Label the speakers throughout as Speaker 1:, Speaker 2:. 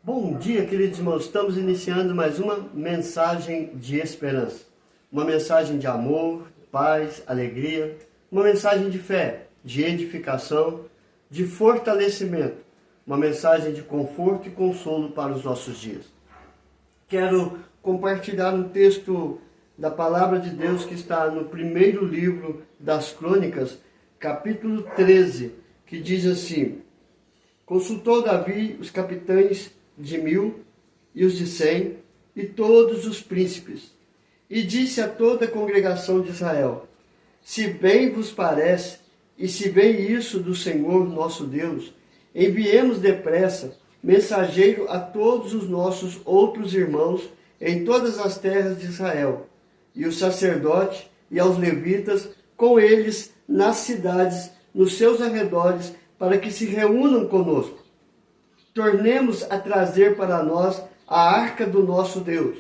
Speaker 1: Bom dia, queridos irmãos. Estamos iniciando mais uma mensagem de esperança. Uma mensagem de amor, paz, alegria. Uma mensagem de fé, de edificação, de fortalecimento. Uma mensagem de conforto e consolo para os nossos dias. Quero compartilhar um texto da Palavra de Deus que está no primeiro livro das Crônicas, capítulo 13, que diz assim: Consultou Davi os capitães de 1000 e os de 100 e todos os príncipes, e disse a toda a congregação de Israel: Se bem vos parece, e se vem isso do Senhor nosso Deus, enviemos depressa mensageiro a todos os nossos outros irmãos em todas as terras de Israel, e o sacerdote e aos levitas com eles nas cidades, nos seus arredores, para que se reúnam conosco. Tornemos a trazer para nós a arca do nosso Deus,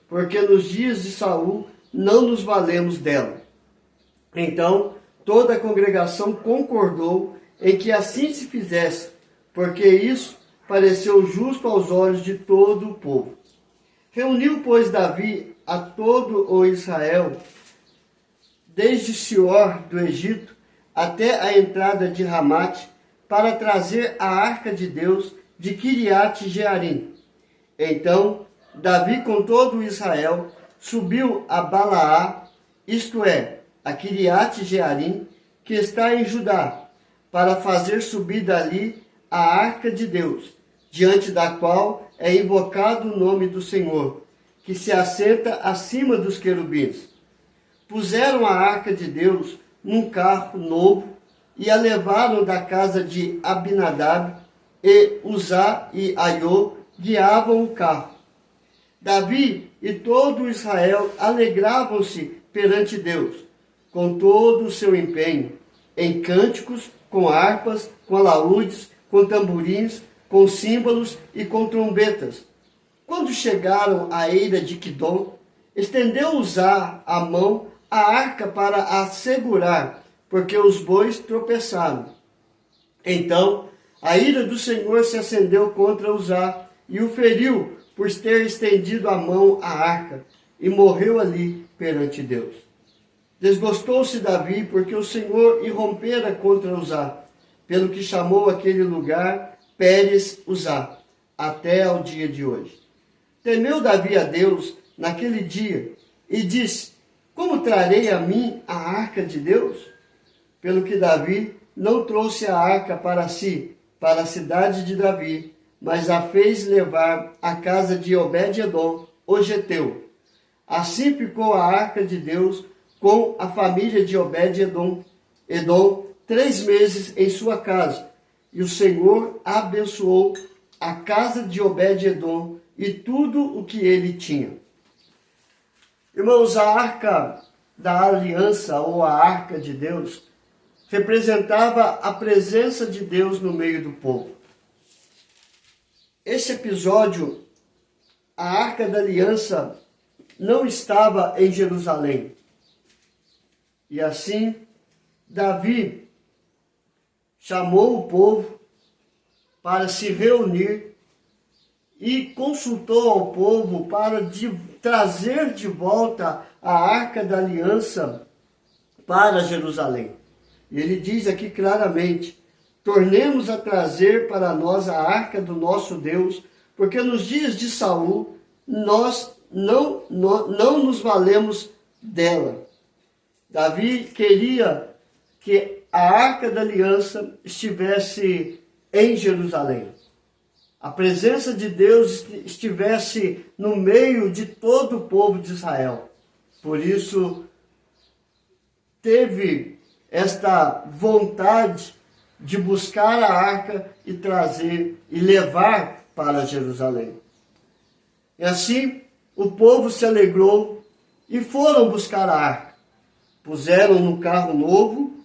Speaker 1: porque nos dias de Saul não nos valemos dela. Então toda a congregação concordou em que assim se fizesse, porque isso pareceu justo aos olhos de todo o povo. Reuniu, pois, Davi a todo o Israel, desde Sior do Egito até a entrada de Ramate, para trazer a arca de Deus de Quiriate Jearim. Então Davi com todo o Israel subiu a Balaá, isto é, a Quiriate Jearim, que está em Judá, para fazer subir dali a arca de Deus, diante da qual é invocado o nome do Senhor, que se assenta acima dos querubins. Puseram a arca de Deus num carro novo e a levaram da casa de Abinadab, e Uzá e Aiô guiavam o carro. Davi e todo Israel alegravam-se perante Deus, com todo o seu empenho, em cânticos, com harpas, com alaúdes, com tamborins, com símbolos e com trombetas. Quando chegaram à eira de Quidom, estendeu Uzá a mão à arca para a segurar, porque os bois tropeçaram. Então a ira do Senhor se acendeu contra Uzá e o feriu por ter estendido a mão à arca, e morreu ali perante Deus. Desgostou-se Davi porque o Senhor irrompera contra Uzá, pelo que chamou aquele lugar Pérez Uzá, até ao dia de hoje. Temeu Davi a Deus naquele dia e disse: Como trarei a mim a arca de Deus? Pelo que Davi não trouxe a arca para si, para a cidade de Davi, mas a fez levar à casa de Obed-edom, o geteu. Assim ficou a arca de Deus com a família de Obed-edom 3 meses em sua casa, e o Senhor abençoou a casa de Obed-edom e tudo o que ele tinha. Irmãos, a arca da aliança, ou a arca de Deus, representava a presença de Deus no meio do povo. Esse episódio, a arca da aliança não estava em Jerusalém. E assim, Davi chamou o povo para se reunir e consultou ao povo para trazer de volta a arca da aliança para Jerusalém. Ele diz aqui claramente: tornemos a trazer para nós a arca do nosso Deus, porque nos dias de Saul nós não nos valemos dela. Davi queria que a arca da aliança estivesse em Jerusalém. A presença de Deus estivesse no meio de todo o povo de Israel. Por isso, teve esta vontade de buscar a arca e trazer e levar para Jerusalém. E assim, o povo se alegrou e foram buscar a arca. Puseram no carro novo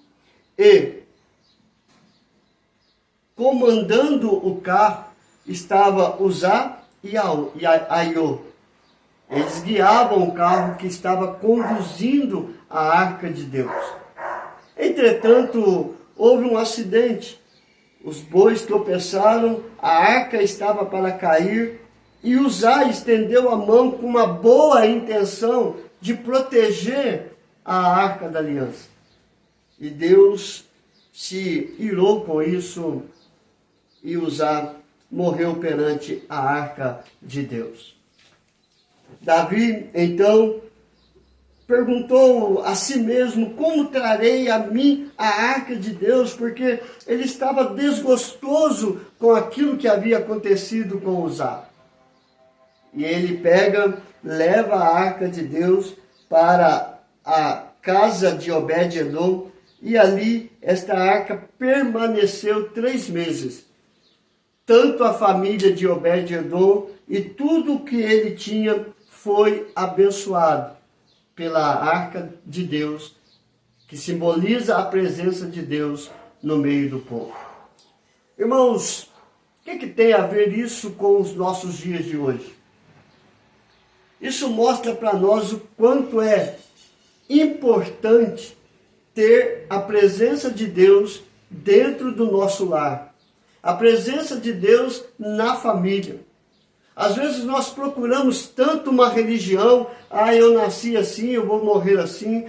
Speaker 1: e, comandando o carro, estava Uzá e Aiô. Eles guiavam o carro que estava conduzindo a arca de Deus. Entretanto, houve um acidente Os bois tropeçaram, a arca estava para cair, e Uzá estendeu a mão com uma boa intenção de proteger a arca da aliança. E Deus se irou com isso, e Uzá morreu perante a arca de Deus. Davi, então, perguntou a si mesmo: como trarei a mim a arca de Deus? Porque ele estava desgostoso com aquilo que havia acontecido com Uzá. E ele leva a arca de Deus para a casa de Obed-edom, e ali esta arca permaneceu 3 meses. Tanto a família de Obed-edom e tudo o que ele tinha foi abençoado pela arca de Deus, que simboliza a presença de Deus no meio do povo. Irmãos, o que tem a ver isso com os nossos dias de hoje? Isso mostra para nós o quanto é importante ter a presença de Deus dentro do nosso lar. A presença de Deus na família. Às vezes nós procuramos tanto uma religião: eu nasci assim, eu vou morrer assim,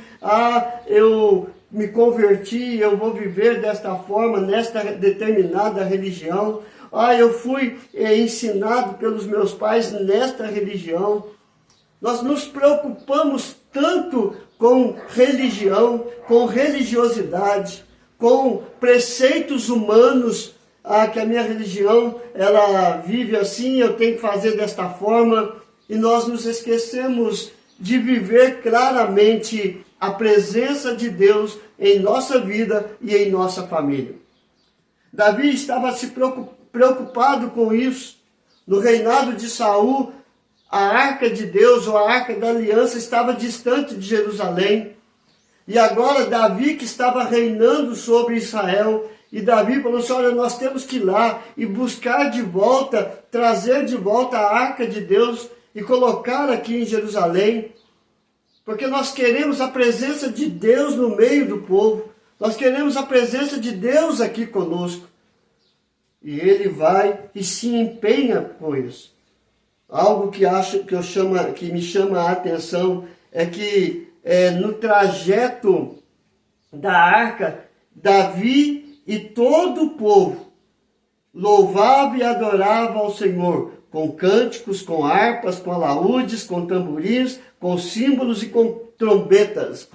Speaker 1: eu me converti, eu vou viver desta forma, nesta determinada religião, eu fui ensinado pelos meus pais nesta religião. Nós nos preocupamos tanto com religião, com religiosidade, com preceitos humanos, que a minha religião, ela vive assim, eu tenho que fazer desta forma, e nós nos esquecemos de viver claramente a presença de Deus em nossa vida e em nossa família. Davi estava se preocupado com isso. No reinado de Saul, a arca de Deus, ou a arca da aliança, estava distante de Jerusalém. E agora Davi, que estava reinando sobre Israel, e Davi falou assim: olha, nós temos que ir lá e buscar de volta, trazer de volta a arca de Deus e colocar aqui em Jerusalém, porque nós queremos a presença de Deus no meio do povo, nós queremos a presença de Deus aqui conosco. E ele vai e se empenha com isso. Algo que me chama a atenção é que no trajeto da arca, Davi e todo o povo louvava e adorava ao Senhor, com cânticos, com harpas, com alaúdes, com tamborins, com símbolos e com trombetas.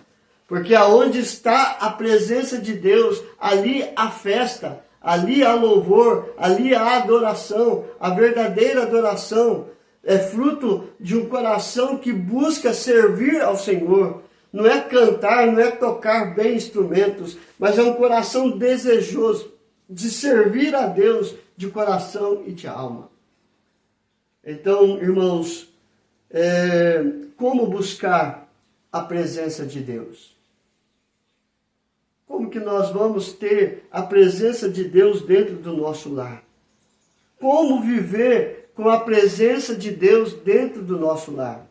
Speaker 1: Porque aonde está a presença de Deus, ali há festa, ali há louvor, ali há adoração. A verdadeira adoração é fruto de um coração que busca servir ao Senhor. Não é cantar, não é tocar bem instrumentos, mas é um coração desejoso de servir a Deus de coração e de alma. Então, irmãos, como buscar a presença de Deus? Como que nós vamos ter a presença de Deus dentro do nosso lar? Como viver com a presença de Deus dentro do nosso lar?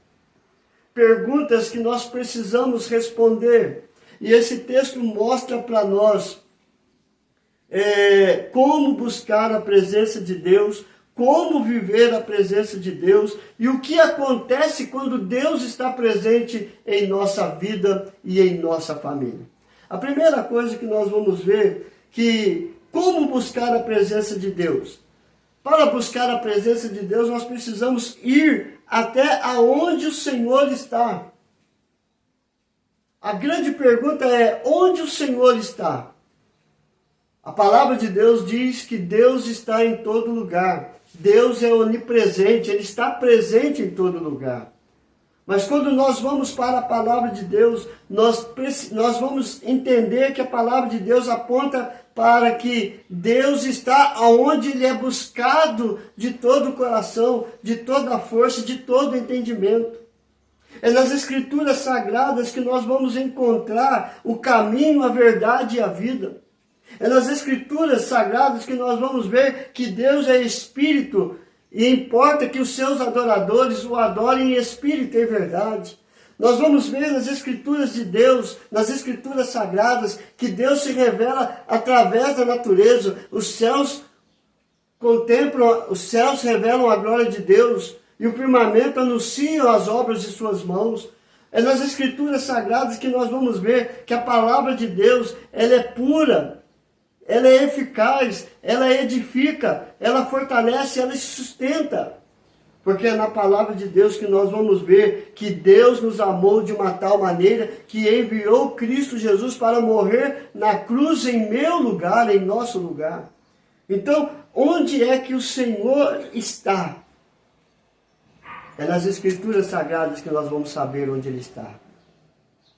Speaker 1: Perguntas que nós precisamos responder. E esse texto mostra para nós como buscar a presença de Deus, como viver a presença de Deus e o que acontece quando Deus está presente em nossa vida e em nossa família. A primeira coisa que nós vamos ver que como buscar a presença de Deus. Para buscar a presença de Deus, nós precisamos ir até aonde o Senhor está. A grande pergunta é: onde o Senhor está? A palavra de Deus diz que Deus está em todo lugar. Deus é onipresente, Ele está presente em todo lugar. Mas quando nós vamos para a palavra de Deus, nós vamos entender que a palavra de Deus aponta para que Deus está onde Ele é buscado de todo o coração, de toda a força, de todo o entendimento. É nas Escrituras Sagradas que nós vamos encontrar o caminho, a verdade e a vida. É nas Escrituras Sagradas que nós vamos ver que Deus é Espírito e importa que os seus adoradores o adorem em espírito e em verdade. Nós vamos ver nas Escrituras de Deus, nas Escrituras Sagradas, que Deus se revela através da natureza. Os céus contemplam, os céus revelam a glória de Deus e o firmamento anuncia as obras de suas mãos. É nas Escrituras Sagradas que nós vamos ver que a palavra de Deus, ela é pura, ela é eficaz, ela edifica, ela fortalece, ela sustenta. Porque é na palavra de Deus que nós vamos ver que Deus nos amou de uma tal maneira que enviou Cristo Jesus para morrer na cruz em meu lugar, em nosso lugar. Então, onde é que o Senhor está? É nas Escrituras Sagradas que nós vamos saber onde Ele está.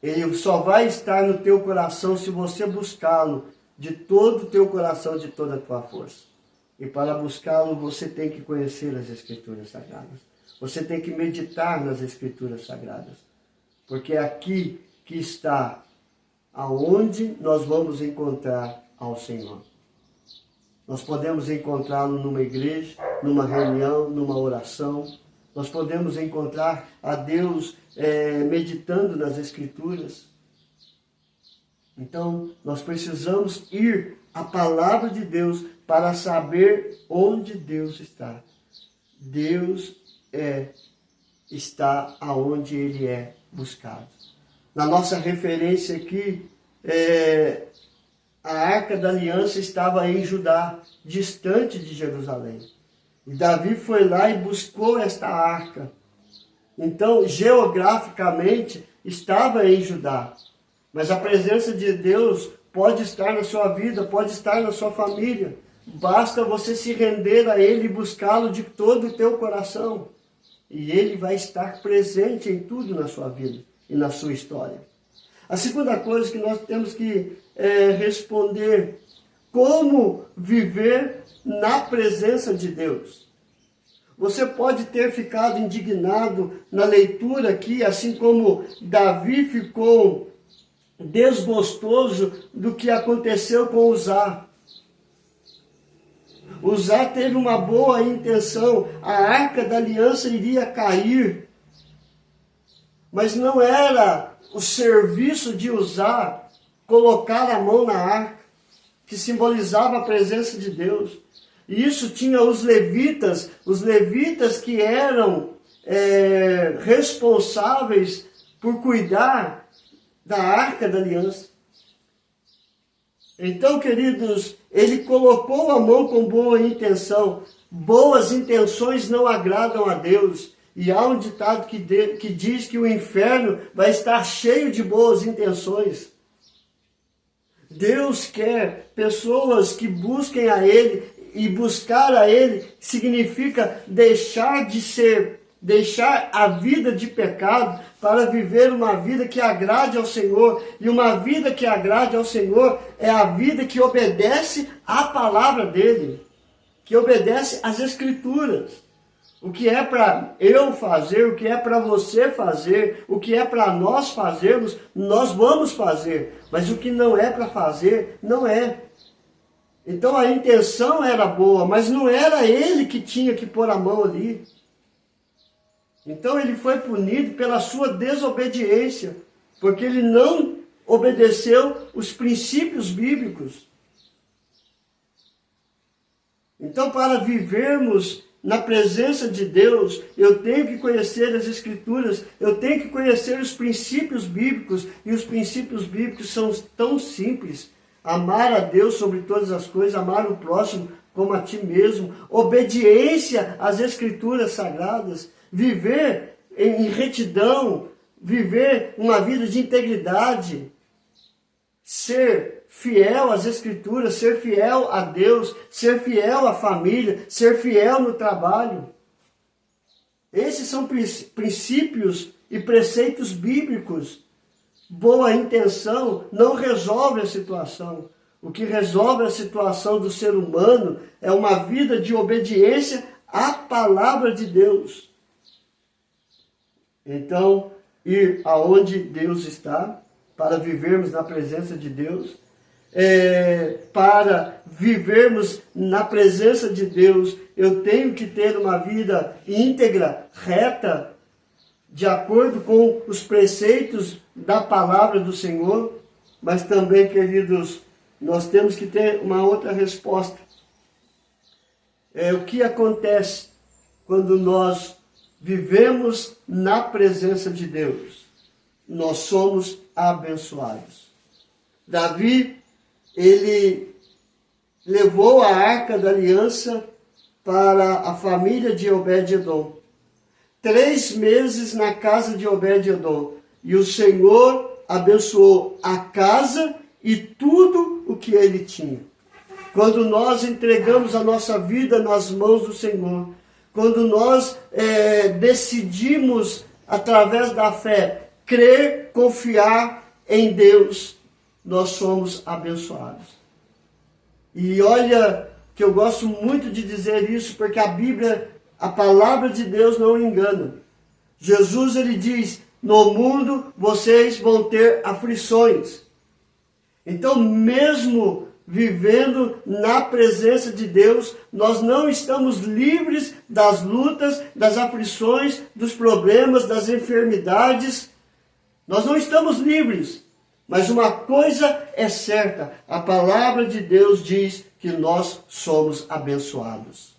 Speaker 1: Ele só vai estar no teu coração se você buscá-lo de todo o teu coração, de toda a tua força. E para buscá-lo, você tem que conhecer as Escrituras Sagradas. Você tem que meditar nas Escrituras Sagradas. Porque é aqui que está aonde nós vamos encontrar ao Senhor. Nós podemos encontrá-lo numa igreja, numa reunião, numa oração. Nós podemos encontrar a Deus meditando nas Escrituras. Então, nós precisamos ir à palavra de Deus para saber onde Deus está. Deus está aonde Ele é buscado. Na nossa referência aqui, a Arca da Aliança estava em Judá, distante de Jerusalém. E Davi foi lá e buscou esta arca. Então, geograficamente, estava em Judá. Mas a presença de Deus pode estar na sua vida, pode estar na sua família. Basta você se render a Ele e buscá-lo de todo o teu coração. E Ele vai estar presente em tudo na sua vida e na sua história. A segunda coisa que nós temos que responder: como viver na presença de Deus? Você pode ter ficado indignado na leitura aqui, assim como Davi ficou desgostoso do que aconteceu com Uzá. Uzá teve uma boa intenção, a Arca da Aliança iria cair, mas não era o serviço de Uzá colocar a mão na arca, que simbolizava a presença de Deus. E isso tinha os levitas que eram responsáveis por cuidar da Arca da Aliança. Então, queridos, ele colocou a mão com boa intenção. Boas intenções não agradam a Deus. E há um ditado que diz que o inferno vai estar cheio de boas intenções. Deus quer pessoas que busquem a Ele, e buscar a Ele significa deixar a vida de pecado para viver uma vida que agrade ao Senhor. E uma vida que agrade ao Senhor é a vida que obedece à palavra dEle, que obedece às Escrituras. O que é para eu fazer, o que é para você fazer, o que é para nós fazermos, nós vamos fazer. Mas o que não é para fazer, não é. Então a intenção era boa, mas não era ele que tinha que pôr a mão ali. Então ele foi punido pela sua desobediência, porque ele não obedeceu os princípios bíblicos. Então, para vivermos na presença de Deus, eu tenho que conhecer as Escrituras, eu tenho que conhecer os princípios bíblicos, e os princípios bíblicos são tão simples. Amar a Deus sobre todas as coisas, amar o próximo como a ti mesmo, obediência às Escrituras Sagradas, viver em retidão, viver uma vida de integridade, ser fiel às Escrituras, ser fiel a Deus, ser fiel à família, ser fiel no trabalho. Esses são princípios e preceitos bíblicos. Boa intenção não resolve a situação. O que resolve a situação do ser humano é uma vida de obediência à palavra de Deus. Então, ir aonde Deus está, para vivermos na presença de Deus, para vivermos na presença de Deus, eu tenho que ter uma vida íntegra, reta, de acordo com os preceitos da palavra do Senhor, mas também, queridos, nós temos que ter uma outra resposta. O que acontece quando nós vivemos na presença de Deus? Nós somos abençoados. Davi, ele levou a arca da aliança para a família de Obed-edom. 3 meses na casa de Obed-edom. E o Senhor abençoou a casa e tudo o que ele tinha. Quando nós entregamos a nossa vida nas mãos do Senhor, quando nós decidimos, através da fé, crer, confiar em Deus, nós somos abençoados. E olha que eu gosto muito de dizer isso, porque a Bíblia, a palavra de Deus não engana. Jesus, ele diz, no mundo vocês vão ter aflições. Então, mesmo vivendo na presença de Deus, nós não estamos livres das lutas, das aflições, dos problemas, das enfermidades. Nós não estamos livres. Mas uma coisa é certa, a palavra de Deus diz que nós somos abençoados.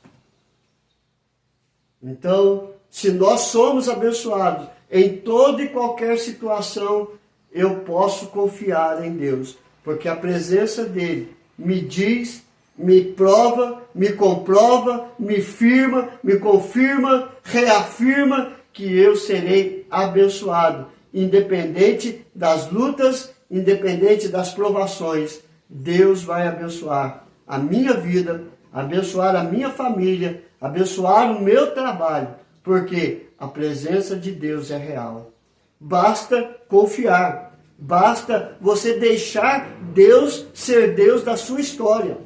Speaker 1: Então, se nós somos abençoados em toda e qualquer situação, eu posso confiar em Deus, porque a presença dele me diz, me prova, me comprova, me firma, me confirma, reafirma que eu serei abençoado, independente das lutas, independente das provações. Deus vai abençoar a minha vida, abençoar a minha família, abençoar o meu trabalho, porque a presença de Deus é real. Basta confiar. Basta você deixar Deus ser Deus da sua história.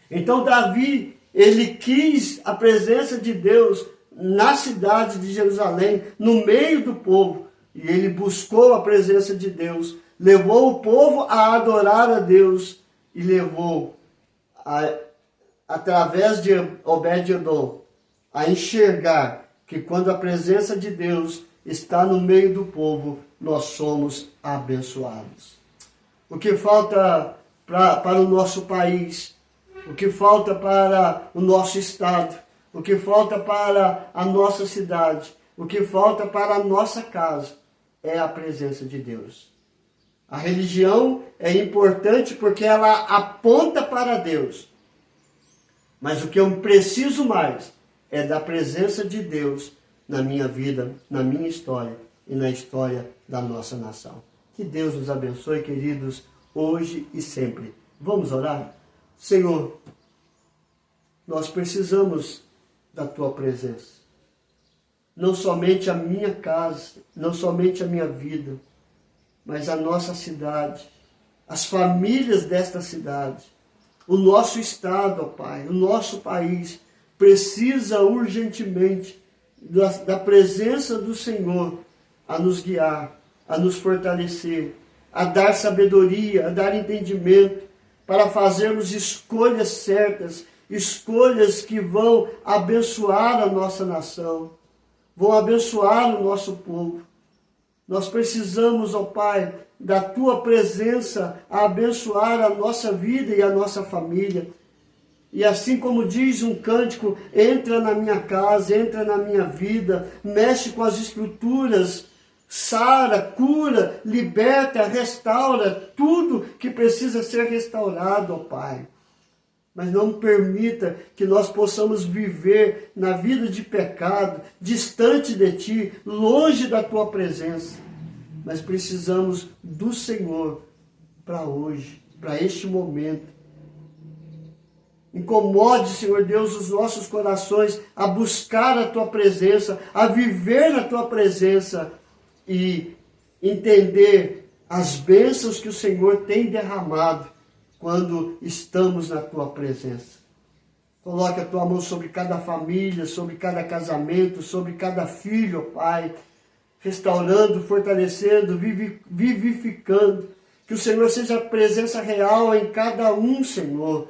Speaker 1: Então Davi, ele quis a presença de Deus na cidade de Jerusalém, no meio do povo. E ele buscou a presença de Deus, levou o povo a adorar a Deus e levou, através de Obed-edom, a enxergar que quando a presença de Deus está no meio do povo, nós somos abençoados. O que falta para o nosso país, o que falta para o nosso estado, o que falta para a nossa cidade, o que falta para a nossa casa é a presença de Deus. A religião é importante porque ela aponta para Deus. Mas o que eu preciso mais é da presença de Deus na minha vida, na minha história e na história da nossa nação. Que Deus nos abençoe, queridos, hoje e sempre. Vamos orar? Senhor, nós precisamos da Tua presença. Não somente a minha casa, não somente a minha vida, mas a nossa cidade, as famílias desta cidade, o nosso estado, ó Pai, o nosso país, precisa urgentemente da presença do Senhor a nos guiar, a nos fortalecer, a dar sabedoria, a dar entendimento, para fazermos escolhas certas, escolhas que vão abençoar a nossa nação, vão abençoar o nosso povo. Nós precisamos, ó Pai, da Tua presença a abençoar a nossa vida e a nossa família. E assim como diz um cântico, entra na minha casa, entra na minha vida, mexe com as estruturas, sara, cura, liberta, restaura tudo que precisa ser restaurado, ó Pai. Mas não permita que nós possamos viver na vida de pecado, distante de Ti, longe da Tua presença. Mas precisamos do Senhor para hoje, para este momento. Incomode, Senhor Deus, os nossos corações a buscar a Tua presença, a viver na Tua presença e entender as bênçãos que o Senhor tem derramado quando estamos na Tua presença. Coloque a Tua mão sobre cada família, sobre cada casamento, sobre cada filho, ó Pai, restaurando, fortalecendo, vivificando. Que o Senhor seja a presença real em cada um, Senhor,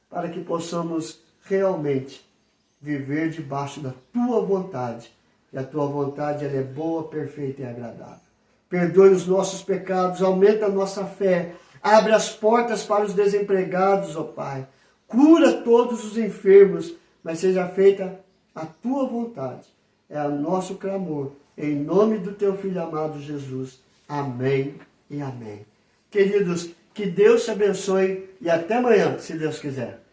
Speaker 1: para que possamos realmente viver debaixo da Tua vontade e a tua vontade ela é boa, perfeita e agradável. Perdoe os nossos pecados, aumenta a nossa fé, abre as portas para os desempregados, ó Pai. Cura todos os enfermos, mas seja feita a tua vontade. É o nosso clamor, em nome do teu Filho amado Jesus. Amém e amém. Queridos, que Deus te abençoe e até amanhã, se Deus quiser.